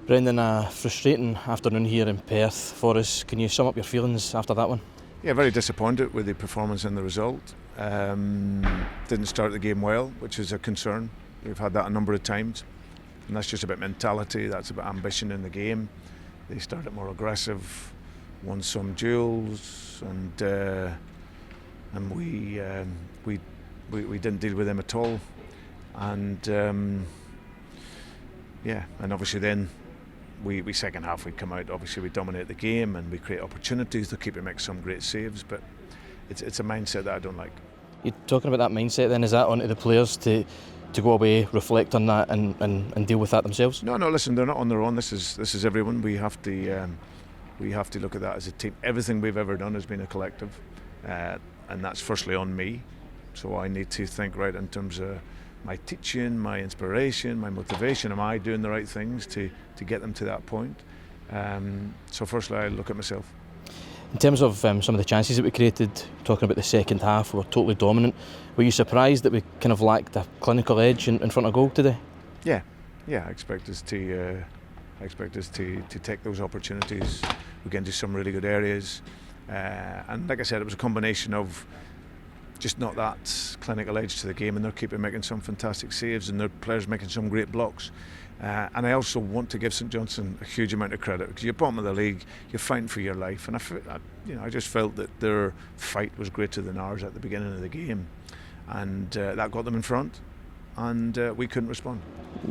Brendan, a frustrating afternoon here in Perth for us. Can you sum up your feelings after that one? Yeah, very disappointed with the performance and the result. Didn't start the game well, which is a concern. We've had that a number of times, and that's just about mentality. That's about ambition in the game. They started more aggressive, won some duels, and we didn't deal with them at all. And and obviously then. We second half we come out, obviously we dominate the game and we create opportunities. The keeper makes some great saves, but it's a mindset that I don't like. You're talking about that mindset then, is that onto the players to go away, reflect on that and deal with that themselves? No, listen, they're not on their own. This is everyone. We have to look at that as a team. Everything we've ever done has been a collective, and that's firstly on me. So I need to think right in terms of my teaching, my inspiration, my motivation. Am I doing the right things to get them to that point? So firstly I look at myself. In terms of some of the chances that we created, talking about the second half, we were totally dominant. Were you surprised that we kind of lacked a clinical edge in front of goal today? Yeah, I expect us to take those opportunities. We get into some really good areas, and like I said, it was a combination of just not that clinical edge to the game, and their keeper making some fantastic saves and their players making some great blocks. And I also want to give St Johnstone a huge amount of credit, because you're bottom of the league, you're fighting for your life, and I just felt that their fight was greater than ours at the beginning of the game, and that got them in front, and we couldn't respond.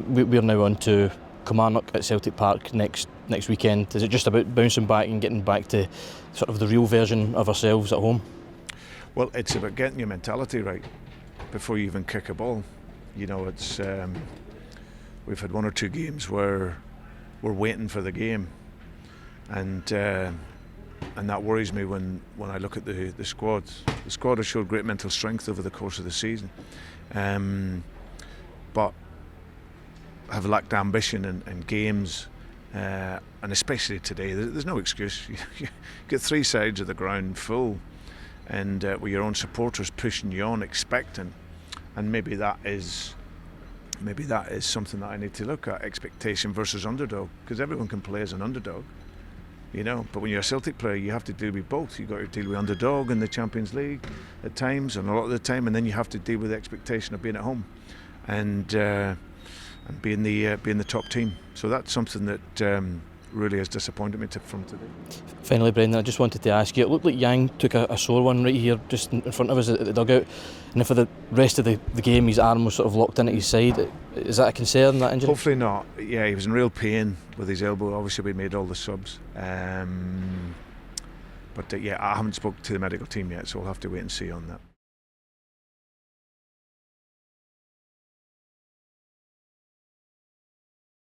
We're now on to Kilmarnock at Celtic Park next weekend. Is it just about bouncing back and getting back to sort of the real version of ourselves at home? Well, it's about getting your mentality right before you even kick a ball. You know, it's we've had one or two games where we're waiting for the game, and that worries me when I look at the squad. The squad has showed great mental strength over the course of the season, but have lacked ambition in games, and especially today. There's no excuse. You get three sides of the ground full, and with your own supporters pushing you on, expecting, and maybe that is something that I need to look at: expectation versus underdog, because everyone can play as an underdog, you know. But when you're a Celtic player, you have to deal with both. You've got to deal with underdog in the Champions League at times, and a lot of the time, and then you have to deal with the expectation of being at home, and being the top team. So that's something that really has disappointed me from today. Finally, Brendan, I just wanted to ask you, it looked like Yang took a sore one right here just in front of us at the dugout, and for the rest of the game his arm was sort of locked into his side. Is that a concern, that injury? Hopefully not. Yeah, he was in real pain with his elbow. Obviously we made all the subs, but I haven't spoken to the medical team yet, so we'll have to wait and see on that.